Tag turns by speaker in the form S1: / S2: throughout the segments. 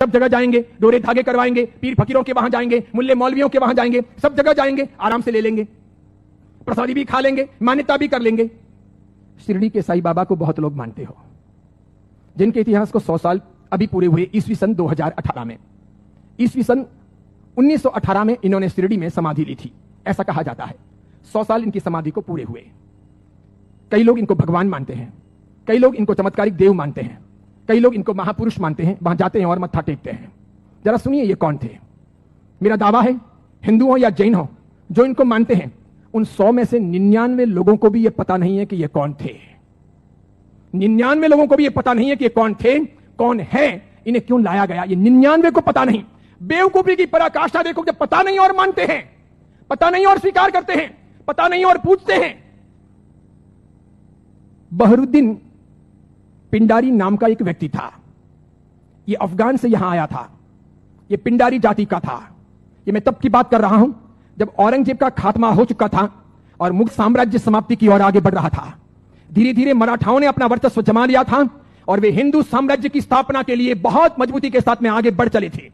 S1: सब जगह जाएंगे, डोरे धागे करवाएंगे, पीर फकीरों के वहां जाएंगे, मुल्ले मौलवियों के वहां जाएंगे, सब जगह जाएंगे, आराम से ले लेंगे, प्रसादी भी खा लेंगे, मान्यता भी कर लेंगे। शिरडी के साईं बाबा को बहुत लोग मानते हो, जिनके इतिहास को 100 साल अभी पूरे हुए ईस्वी सन 2018 में। ईस्वी सन 1918 में इन्होंने शिरडी में समाधि ली थी, ऐसा कहा जाता है। 100 साल इनकी समाधि को पूरे हुए। कई लोग इनको भगवान मानते हैं, कई लोग इनको चमत्कारिक देव मानते हैं, कई लोग इनको महापुरुष मानते हैं, वहां जाते हैं और मत्था टेकते हैं। जरा सुनिए ये कौन थे। मेरा दावा है, हिंदू हो या जैन हो, जो इनको मानते हैं, उन 100 में से 99 लोगों को भी ये पता नहीं है कि ये कौन थे। 99 लोगों को भी ये पता नहीं है कि ये कौन थे, कौन है, इन्हें क्यों लाया गया, ये 99 को पता नहीं। बेवकूफी की पराकाष्ठा देखो, जब पता नहीं और मानते हैं, पता नहीं और स्वीकार करते हैं, पता नहीं और पूछते हैं। बहरुद्दीन पिंडारी नाम का एक व्यक्ति था, यह अफगान से यहां आया था, यह पिंडारी जाति का था। यह मैं तब की बात कर रहा हूं जब औरंगजेब का खात्मा हो चुका था और मुगल साम्राज्य समाप्ति की ओर आगे बढ़ रहा था। धीरे धीरे मराठाओं ने अपना वर्चस्व जमा लिया था और वे हिंदू साम्राज्य की स्थापना के लिए बहुत मजबूती के साथ में आगे बढ़ चले थे।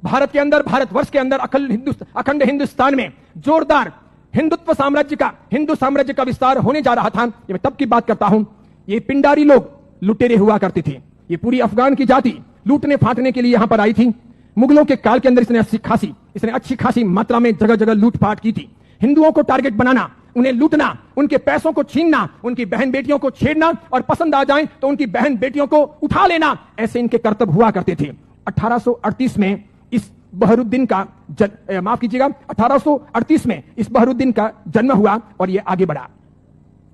S1: भारत के अंदर, भारतवर्ष के अंदर, अखंड हिंदुस्तान में जोरदार हिंदुत्व साम्राज्य का, हिंदू साम्राज्य का विस्तार होने जा रहा था। ये मैं तब की बात करता हूं। ये पिंडारी लोग लुटेरे हुआ करते थे। ये पूरी अफगान की जाति लूटने फाटने के लिए यहां पर आई थी। मुगलों के काल के अंदर इसने अच्छी खासी मात्रा में जगह जगह लूटपाट की थी। हिंदुओं को टारगेट बनाना, उन्हें लूटना, उनके पैसों को छीनना, उनकी बहन बेटियों को छेड़ना और पसंद आ जाए तो उनकी बहन बेटियों को उठा लेना, ऐसे इनके कर्तव्य हुआ करते थे। 1838 में इस बहरुद्दीन का 1838 में इस बहरुद्दीन का जन्म हुआ और यह आगे बढ़ा।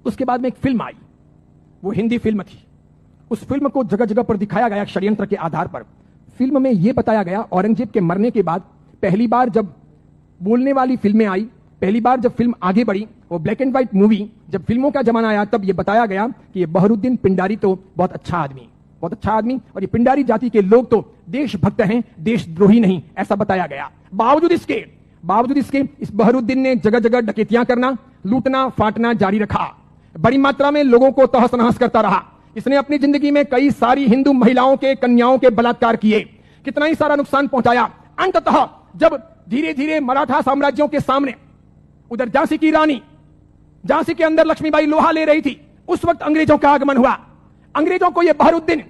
S1: उसके बाद में एक फिल्म आई, वो हिंदी फिल्म थी। उस फिल्म को जगह जगह पर दिखाया गया षड्यंत्र के आधार पर। फिल्म में यह बताया गया, औरंगजेब के मरने के बाद पहली बार जब बोलने वाली फिल्में आई, पहली बार जब फिल्म आगे बढ़ी, वो ब्लैक एंड व्हाइट मूवी, जब फिल्मों का जमाना आया, तब यह बताया गया कि यह बहरुद्दीन पिंडारी तो बहुत अच्छा आदमी और ये पिंडारी जाति के लोग तो देशभक्त हैं, देशद्रोही नहीं, ऐसा बताया गया। बावजूद इसके इस बहरुद्दीन ने जगह जगह डकैतियां करना, लूटना फाटना जारी रखा। बड़ी मात्रा में लोगों को तहस नहस करता रहा। इसने अपनी जिंदगी में कई सारी हिंदू महिलाओं के, कन्याओं के बलात्कार किए, कितना ही सारा नुकसान पहुंचाया। अंततः जब धीरे धीरे मराठा साम्राज्यों के सामने, उधर झांसी की रानी, झांसी के अंदर लक्ष्मीबाई लोहा ले रही थी, उस वक्त अंग्रेजों का आगमन हुआ। अंग्रेजों को यह बहरुद्दीन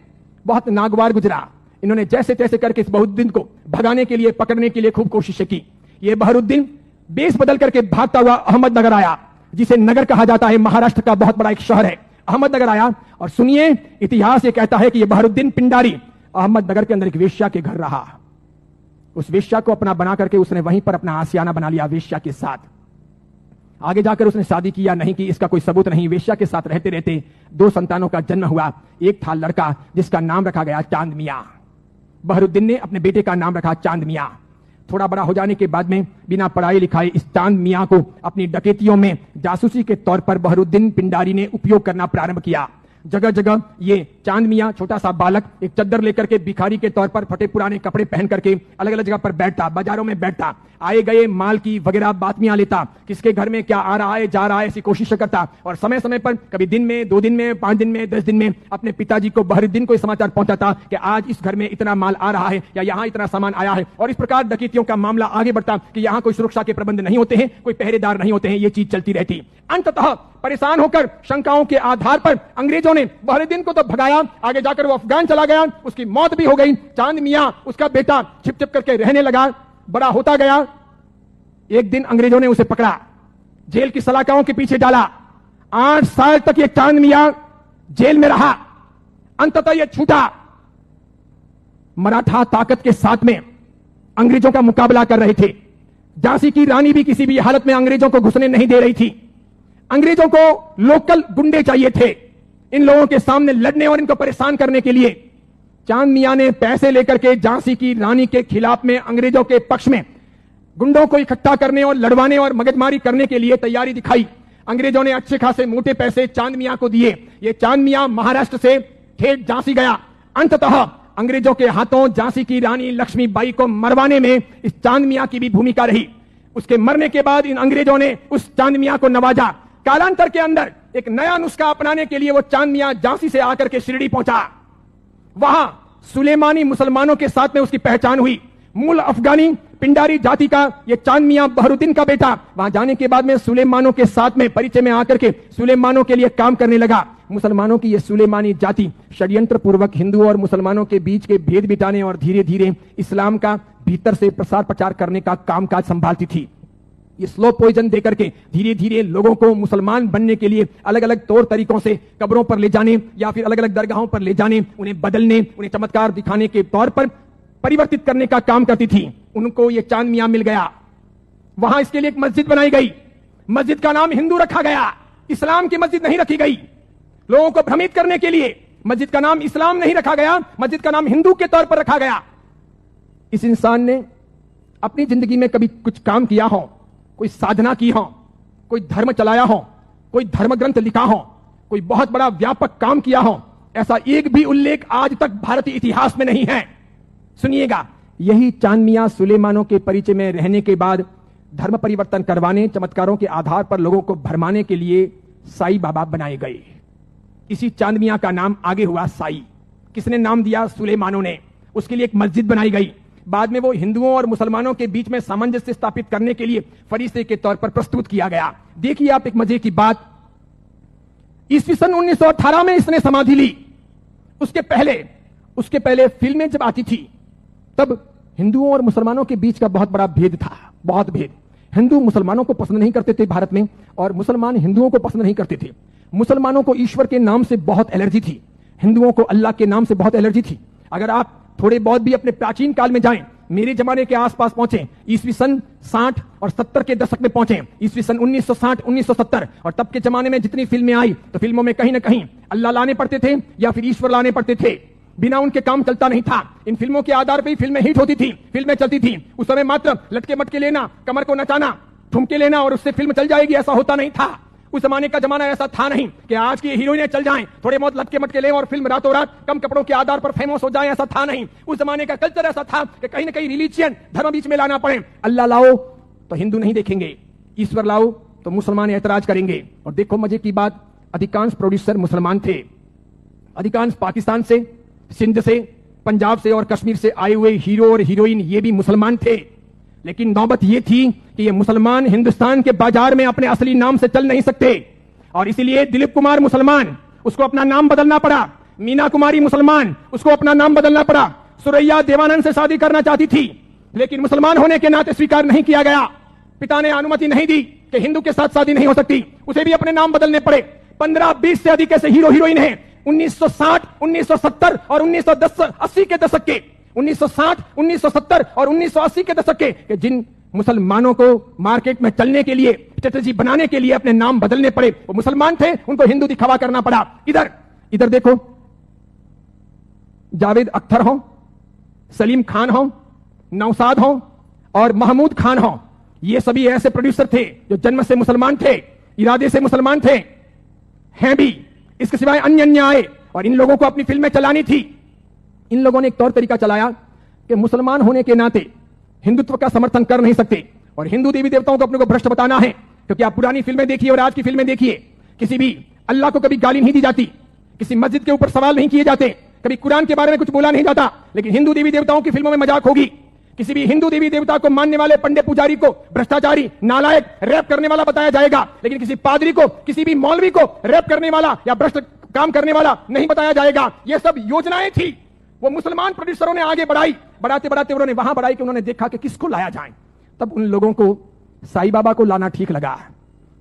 S1: बहुत नागवार गुजरा। इन्होंने जैसे तैसे करके इस बहरुद्दीन को भगाने के लिए, पकड़ने के लिए खूब कोशिशें की। यह बहरुद्दीन बेस बदल करके भागता हुआ अहमदनगर आया, जिसे नगर कहा जाता है, महाराष्ट्र का बहुत बड़ा एक शहर है। अहमदनगर आया और सुनिए, इतिहास ये कहता है कि यह बहरुद्दीन पिंडारी अहमदनगर के अंदर एक वेश्या के घर रहा। उस वेश्या को अपना बना करके उसने वहीं पर अपना आशियाना बना लिया वेश्या के साथ। आगे जाकर उसने शादी किया नहीं की, इसका कोई सबूत नहीं। वेश्या के साथ रहते रहते 2 संतानों का जन्म हुआ। एक था लड़का जिसका नाम रखा गया चांद मियां। बहरुद्दीन ने अपने बेटे का नाम रखा चांद मियां। थोड़ा बड़ा हो जाने के बाद में बिना पढ़ाई लिखाई इस चांद मियां को अपनी डकैतियों में जासूसी के तौर पर बहरुद्दीन पिंडारी ने उपयोग करना प्रारंभ किया। जगह जगह ये चांद मियां, छोटा सा बालक, एक चद्दर लेकर के भिखारी के तौर पर फटे पुराने कपड़े पहन करके अलग अलग जगह पर बैठता, बाजारों में बैठता, आए गए माल की वगैरह बातमियां लेता, किसके घर में क्या आ रहा है जा रहा है ऐसी कोशिश करता। और समय समय पर कभी दिन में, 2 दिन में, 5 दिन में, 10 दिन में अपने पिताजी को, बहरुद्दीन को समाचार पहुंचाता कि आज इस घर में इतना माल आ रहा है या यहाँ इतना सामान आया है। और इस प्रकार डकैतियों का मामला आगे बढ़ता कि यहाँ कोई सुरक्षा के प्रबंध नहीं होते हैं, कोई पहरेदार नहीं होते हैं, ये चीज चलती रहती। अंततः परेशान होकर शंकाओं के आधार पर अंग्रेजों ने बहरुद्दीन को तो भगाया, आगे जाकर वो अफगान चला गया, उसकी मौत भी हो गई। चांद मियां, उसका बेटा, छिप छिप करके रहने लगा, बड़ा होता गया। एक दिन अंग्रेजों ने उसे पकड़ा, जेल की सलाखाओं के पीछे डाला। 8 साल तक ये चांद मियां जेल में रहा। अंततः ये छूटा। मराठा ताकत के साथ में अंग्रेजों का मुकाबला कर रहे थे। झांसी की रानी भी किसी भी हालत में अंग्रेजों को घुसने नहीं दे रही थी। अंग्रेजों को लोकल गुंडे चाहिए थे इन लोगों के सामने लड़ने और इनको परेशान करने के लिए। चांद मियां ने पैसे लेकर के झांसी की रानी के खिलाफ में, अंग्रेजों के पक्ष में गुंडों को इकट्ठा करने और लड़वाने और मगजमारी करने के लिए तैयारी दिखाई। अंग्रेजों ने अच्छे खासे मोटे पैसे चांद मियां को दिए। ये चांद मियां महाराष्ट्र से ठेठ झांसी गया। अंततः अंग्रेजों के हाथों झांसी की रानी लक्ष्मीबाई को मरवाने में इस चांद मियां की भी भूमिका रही। उसके मरने के बाद इन अंग्रेजों ने उस चांद मियां को नवाजा। कालांतर के अंदर एक नया नुस्खा अपनाने के लिए वो चांद मियां झांसी से आकर के शिरडी पहुंचा। वहां सुलेमानी मुसलमानों के साथ में उसकी पहचान हुई। मूल अफगानी पिंडारी जाति का ये चांद मियां बहरुद्दीन का बेटा वहां जाने के बाद में सुलेमानों के साथ में परिचय में आकर के सुलेमानों के लिए काम करने लगा। मुसलमानों की ये सुलेमानी जाति षड्यंत्र पूर्वक हिंदुओं और मुसलमानों के बीच के भेद मिटाने और धीरे धीरे इस्लाम का भीतर से प्रसार प्रचार करने का कामकाज संभालती थी। ये स्लो पॉइजन देकर के धीरे धीरे लोगों को मुसलमान बनने के लिए अलग अलग तौर तरीकों से कब्रों पर ले जाने या फिर अलग अलग दरगाहों पर ले जाने, उन्हें बदलने, उन्हें चमत्कार दिखाने के तौर पर परिवर्तित करने का काम करती थी। उनको ये चांद मियां मिल गया। वहां इसके लिए एक मस्जिद बनाई गई। मस्जिद का नाम हिंदू रखा गया, इस्लाम की मस्जिद नहीं रखी गई। लोगों को भ्रमित करने के लिए मस्जिद का नाम इस्लाम नहीं रखा गया, मस्जिद का नाम हिंदू के तौर पर रखा गया। इस इंसान ने अपनी जिंदगी में कभी कुछ काम किया हो, कोई साधना की हो, कोई धर्म चलाया हो, कोई धर्म ग्रंथ लिखा हो, कोई बहुत बड़ा व्यापक काम किया हो, ऐसा एक भी उल्लेख आज तक भारतीय इतिहास में नहीं है। सुनिएगा, यही चांद मियां सुलेमानों के परिचय में रहने के बाद धर्म परिवर्तन करवाने, चमत्कारों के आधार पर लोगों को भरमाने के लिए साई बाबा बनाए गए। इसी चांद मियां का नाम आगे हुआ साई। किसने नाम दिया? सुलेमानों ने। उसके लिए एक मस्जिद बनाई गई। बाद में वो हिंदुओं और मुसलमानों के बीच में सामंजस्य स्थापित करने के लिए फरिश्ते के तौर पर प्रस्तुत किया गया। देखिए आप एक मजे की बात, ईस्वी सन 1918 में इसने समाधि ली। उसके पहले फिल्में जब आती थी तब हिंदुओं और मुसलमानों के बीच का बहुत बड़ा भेद था, बहुत भेद। हिंदू मुसलमानों को पसंद नहीं करते थे भारत में, और मुसलमान हिंदुओं को पसंद नहीं करते थे। मुसलमानों को ईश्वर के नाम से बहुत एलर्जी थी, हिंदुओं को अल्लाह के नाम से बहुत एलर्जी थी। अगर आप थोड़े बहुत भी अपने प्राचीन काल में जाएं, मेरे जमाने के आसपास पहुंचे, ईस्वी सन 60 और 70 के दशक में पहुंचे, ईस्वी सन 1960 1970, और तब के जमाने में जितनी फिल्में आई तो फिल्मों में कहीं ना कहीं अल्लाह लाने पड़ते थे या फिर ईश्वर लाने पड़ते थे। बिना उनके काम चलता नहीं था। इन फिल्मों के आधार पर ही फिल्में हिट होती थी, फिल्में चलती थी। उस समय मात्र लटके मटके लेना, कमर को नचाना, ठुमके लेना और उससे फिल्म चल जाएगी, ऐसा होता नहीं था। उस जमाने का जमाना ऐसा था नहीं कि आज की हीरोइनें चल जाएं, थोड़े बहुत लटके मटके लें और फिल्म रातों रात कम कपड़ों के आधार पर फेमस हो जाए, ऐसा था नहीं। उस जमाने का कल्चर ऐसा था कि कहीं ना कहीं रिलीजियन, धर्म बीच में लाना पड़े। अल्लाह लाओ तो हिंदू नहीं देखेंगे, ईश्वर लाओ तो मुसलमान ऐतराज करेंगे। और देखो मजे की बात, अधिकांश प्रोड्यूसर मुसलमान थे। अधिकांश पाकिस्तान से, सिंध से, पंजाब से और कश्मीर से आए हुए हीरो और हीरोइन ये भी मुसलमान थे। लेकिन नौबत ये थी कि ये मुसलमान हिंदुस्तान के बाजार में अपने असली नाम से चल नहीं सकते, और इसीलिए दिलीप कुमार मुसलमान, उसको अपना नाम बदलना पड़ा। मीना कुमारी मुसलमान, उसको अपना नाम बदलना पड़ा। सुरैया देवानंद से शादी करना चाहती थी, लेकिन मुसलमान होने के नाते स्वीकार नहीं किया गया। पिता ने अनुमति नहीं दी कि हिंदू के साथ शादी नहीं हो सकती, उसे भी अपने नाम बदलने पड़े। 15-20 से अधिक ऐसे हीरो हीरोइन हैं 1960, 1970 और 1980 के दशक के, 1960, 1970 और 1980 के दशक के जिन मुसलमानों को मार्केट में चलने के लिए, स्ट्रेटेजी बनाने के लिए अपने नाम बदलने पड़े। वो मुसलमान थे, उनको हिंदू दिखावा करना पड़ा। इधर देखो, जावेद अख्तर हो, सलीम खान हो, नौशाद हो और महमूद खान हो, ये सभी ऐसे प्रोड्यूसर थे जो जन्म से मुसलमान थे, इरादे से मुसलमान थे, हैं भी। इसके सिवाय अन्य आए और इन लोगों को अपनी फिल्में चलानी थी। इन लोगों ने एक तौर तरीका चलाया कि मुसलमान होने के नाते हिंदुत्व का समर्थन कर नहीं सकते, और हिंदू देवी देवताओं को अपने को भ्रष्ट बताना है। क्योंकि आप पुरानी फिल्में देखिए और आज की फिल्में देखिए, किसी भी अल्लाह को कभी गाली नहीं दी जाती, किसी मस्जिद के ऊपर सवाल नहीं किए जाते, कभी कुरान के बारे में कुछ बोला नहीं जाता। लेकिन हिंदू देवी देवताओं की फिल्मों में मजाक होगी। किसी भी हिंदू देवी देवता को मानने वाले पंडित पुजारी को भ्रष्टाचारी, नालायक, रैप करने वाला बताया जाएगा, लेकिन किसी पादरी को, किसी भी मौलवी को रैप करने वाला या भ्रष्ट काम करने वाला नहीं बताया जाएगा। ये सब योजनाएं थी, वो मुसलमान प्रोड्यूसरों ने आगे बढ़ाई। बढ़ाते बढ़ाते उन्होंने वहां बढ़ाई कि उन्होंने देखा कि किसको लाया जाए। तब उन लोगों को साईं बाबा को लाना ठीक लगा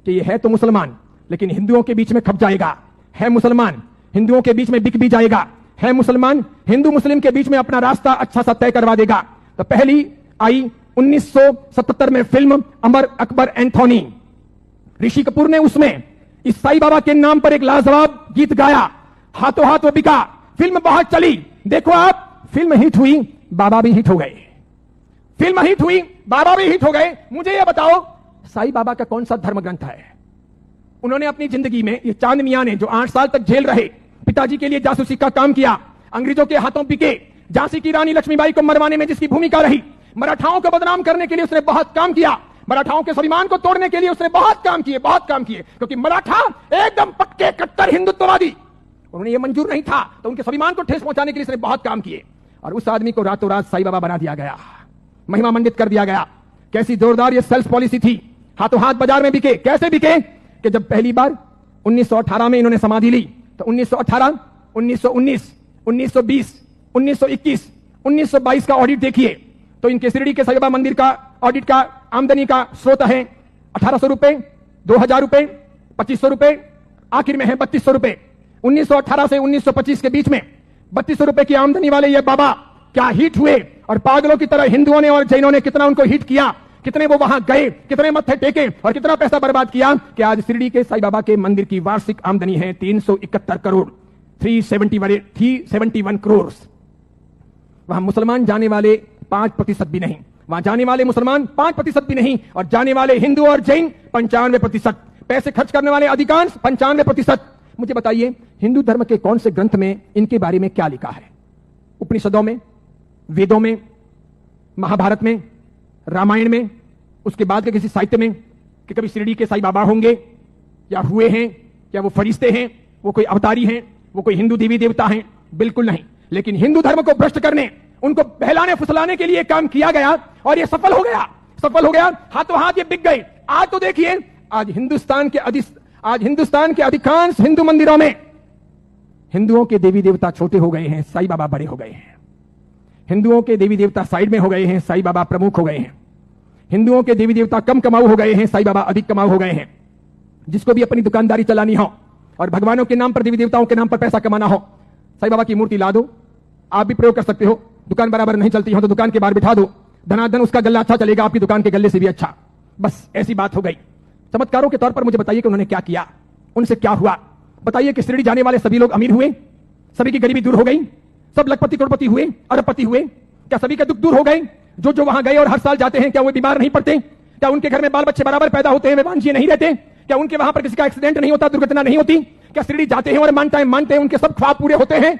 S1: कि ये है तो मुसलमान, लेकिन हिंदुओं के बीच में खप जाएगा। है मुसलमान, हिंदुओं के बीच में बिक भी जाएगा। है मुसलमान, हिंदू मुस्लिम के बीच में अपना रास्ता अच्छा सा तय करवा देगा। तो पहली आई 1977 में फिल्म अमर अकबर एंथोनी। ऋषि कपूर ने उसमें इस साईं बाबा के नाम पर एक लाजवाब गीत गाया, हाथों हाथ वो बिका। फिल्म बहुत चली। देखो आप, फिल्म हिट हुई, बाबा भी हिट हो गए। फिल्म हिट हुई, बाबा भी हिट हो गए। मुझे यह बताओ, साईं बाबा का कौन सा धर्म ग्रंथ है? उन्होंने अपनी जिंदगी में, ये चांद मियां ने जो 8 साल तक जेल रहे, पिताजी के लिए जासूसी का काम किया, अंग्रेजों के हाथों बिके, झांसी की रानी लक्ष्मीबाई को मरवाने में जिसकी भूमिका रही, मराठाओं को बदनाम करने के लिए उसने बहुत काम किया, मराठाओं के स्वाभिमान को तोड़ने के लिए उसने बहुत काम किए, क्योंकि मराठा एकदम पक्के कट्टर हिंदुत्ववादी, उन्होंने ये मंजूर नहीं था, तो उनके स्वाभिमान को ठेस पहुंचाने के लिए उसने बहुत काम किए। और उस आदमी को रातों रात साईं बाबा बना दिया गया, महिमा मंडित कर दिया गया। कैसी जोरदार ये सेल्स पॉलिसी थी, हाथों हाथ बाजार में बिके। कैसे बिके कि जब पहली बार 1918 में इन्होंने समाधि ली तो 1918, 1919, 1920, 1921, 1922 का ऑडिट देखिए तो इनके शिरडी के साईं बाबा मंदिर का ऑडिट का आमदनी का स्रोत है 1800 रुपए, 2000 रुपए, 2500 रुपए, आखिर में है 3200 रुपए। 1918 से 1925 के बीच में 3200 रुपए की आमदनी वाले ये बाबा क्या हिट हुए, और पागलों की तरह हिंदुओं ने और जैनों ने कितना उनको हिट किया, कितने वो वहां गए, कितने मत्थे टेके और कितना पैसा बर्बाद किया कि आज शिरडी के साईं बाबा के मंदिर की वार्षिक आमदनी है 371 करोड़, 371 करोड़। वहां मुसलमान जाने वाले 5% भी नहीं, वहां जाने वाले मुसलमान 5% भी नहीं, और जाने वाले हिंदू और जैन 95%, पैसे खर्च करने वाले अधिकांश 95%। मुझे बताइए हिंदू धर्म के कौन से ग्रंथ में इनके बारे में क्या लिखा है? उपनिषदों में, वेदों में, महाभारत में, रामायण में, उसके बाद के किसी साहित्य में कि कभी शिरडी के साईं बाबा होंगे या हुए हैं, या वो फरिश्ते हैं, वो कोई अवतारी हैं, वो कोई हिंदू देवी देवता हैं? बिल्कुल नहीं। लेकिन हिंदू धर्म को भ्रष्ट करने, उनको बहलाने फुसलाने के लिए काम किया गया और ये सफल हो गया, सफल हो गया। हाथों हाथ ये बिक गए। आज तो देखिए आज हिंदुस्तान के अधिकांश हिंदू मंदिरों में हिंदुओं के देवी देवता छोटे हो गए हैं, साईं बाबा बड़े हो गए हैं। हिंदुओं के देवी देवता साइड में हो गए हैं, साईं बाबा प्रमुख हो गए हैं। हिंदुओं के देवी देवता कम कमाऊ हो गए हैं, साईं बाबा अधिक कमाऊ हो गए हैं। जिसको भी अपनी दुकानदारी चलानी हो और भगवानों के नाम पर, देवी देवताओं के नाम पर पैसा कमाना हो, साईं बाबा की मूर्ति ला दो। आप भी प्रयोग कर सकते हो। दुकान बराबर नहीं चलती हो तो दुकान के बाहर बिठा दो, धनाधन उसका गल्ला अच्छा चलेगा, आपकी दुकान के गल्ले से भी अच्छा। बस ऐसी बात हो गई। चमत्कारों के तौर पर मुझे बताइए कि उन्होंने क्या किया, उनसे क्या हुआ? बताइए कि शिरडी जाने वाले सभी लोग अमीर हुए, सभी की गरीबी दूर हो गई, सब लखपति करोड़पति हुए, अरबपति हुए? क्या सभी के दुख दूर हो गए? जो वहां गए और हर साल जाते हैं क्या वो बीमार नहीं पड़ते? क्या उनके घर में बाल बच्चे बराबर पैदा होते हैं, वे वांझिए नहीं रहते? क्या उनके वहां पर किसी का एक्सीडेंट नहीं होता, दुर्घटना नहीं होती? क्या शिरडी जाते हैं और मानते हैं उनके सब ख्वाब पूरे होते हैं?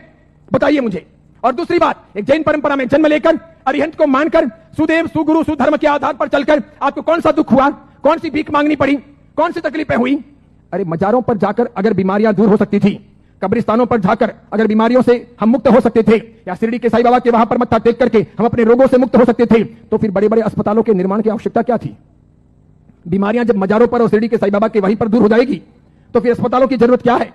S1: बताइए मुझे। और दूसरी बात, एक जैन परंपरा में जन्म लेकर, अरिहंत को मानकर, सुदेव सुगुरु सुधर्म के आधार पर चलकर आपको कौन सा दुख हुआ? कौन सी भीख मांगनी पड़ी? कौन सी तकलीफें हुई? अरे मजारों पर जाकर अगर बीमारियां दूर हो सकती थी, कब्रिस्तानों पर जाकर अगर बीमारियों से हम मुक्त हो सकते थे, या शिरडी के साईं बाबा के वहां पर मत्था टेक करके हम अपने रोगों से मुक्त हो सकते थे, तो फिर बड़े बड़े अस्पतालों के निर्माण की आवश्यकता क्या थी? बीमारियां जब मजारों पर और शिरडी के साईं बाबा के वहीं पर दूर हो जाएगी तो फिर अस्पतालों की जरूरत क्या है?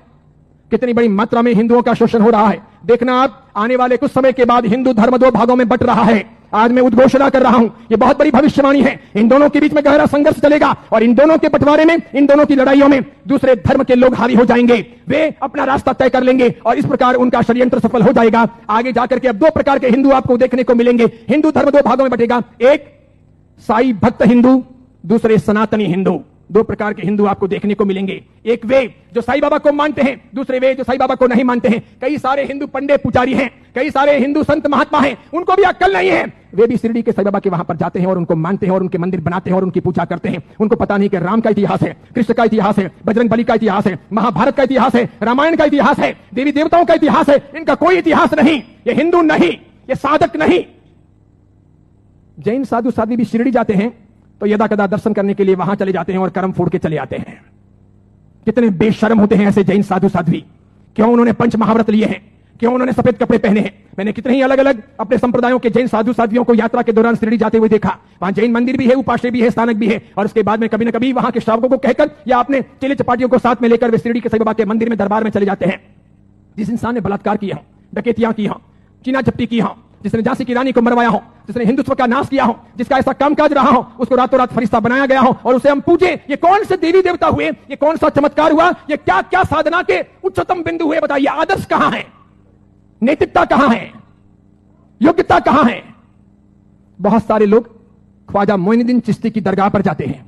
S1: कितनी बड़ी मात्रा में हिंदुओं का शोषण हो रहा है। देखना आप, आने वाले कुछ समय के बाद हिंदू धर्म दो भागों में बंट रहा है। आज मैं उद्घोषणा कर रहा हूं, यह बहुत बड़ी भविष्यवाणी है। इन दोनों के बीच में गहरा संघर्ष चलेगा और इन दोनों के बंटवारे में, इन दोनों की लड़ाइयों में दूसरे धर्म के लोग हावी हो जाएंगे। वे अपना रास्ता तय कर लेंगे और इस प्रकार उनका षड्यंत्र सफल हो जाएगा। आगे जाकर के अब दो प्रकार के हिंदू आपको देखने को मिलेंगे। हिंदू धर्म दो भागों में बटेगा, एक साई भक्त हिंदू, दूसरे सनातनी हिंदू। दो प्रकार के हिंदू आपको देखने को मिलेंगे। एक वे जो साईं बाबा को मानते हैं, दूसरे वे जो साईं बाबा को नहीं मानते हैं। कई सारे हिंदू पंडे पुजारी हैं, कई सारे हिंदू संत महात्मा हैं, उनको भी अक्ल नहीं है। वे भी शिरडी के साईं बाबा के वहां पर जाते हैं और उनको मानते हैं और उनके मंदिर बनाते हैं और उनकी पूजा करते हैं। उनको पता नहीं कि राम का इतिहास है, कृष्ण का इतिहास है, बजरंग बली का इतिहास है, महाभारत का इतिहास है, रामायण का इतिहास है, देवी देवताओं का इतिहास है। इनका कोई इतिहास नहीं। ये हिंदू नहीं, ये साधक नहीं। जैन साधु साध्वी भी शिरडी जाते हैं तो यदा कदा दर्शन करने के लिए वहां चले जाते हैं और कर्म फोड़ के चले आते हैं। कितने बेशर्म होते हैं ऐसे जैन साधु साध्वी। क्यों उन्होंने पंच महाव्रत लिए हैं? क्यों उन्होंने सफेद कपड़े पहने हैं? मैंने कितने ही अलग अलग अपने संप्रदायों के जैन साधु साध्वियों को यात्रा के दौरान शिरडी जाते हुए देखा। वहां जैन मंदिर भी है, उपाश्रय भी है, स्थानक भी है, और उसके बाद में कभी न कभी वहां के श्रावकों को कहकर या अपने चेले चपाटियों को साथ में लेकर वे शिरडी के साईं बाबा के मंदिर में दरबार में चले जाते हैं। जिस इंसान ने बलात्कार किया हो, डकैतियां की हो, चीना झपटी की हो, जिसने झांसी की रानी को मरवाया हो, जिसने हिंदुत्व का नाश किया हो, जिसका ऐसा कामकाज रहा हो, उसको रातों रात फरिश्ता बनाया गया हो और उसे हम पूजे। ये कौन से देवी देवता हुए? ये कौन सा चमत्कार हुआ? ये क्या क्या साधना के उच्चतम बिंदु हुए? बताइए, आदर्श कहां है? नैतिकता कहां है? योग्यता कहां है? बहुत सारे लोग ख्वाजा मोइनुद्दीन चिश्ती की दरगाह पर जाते हैं,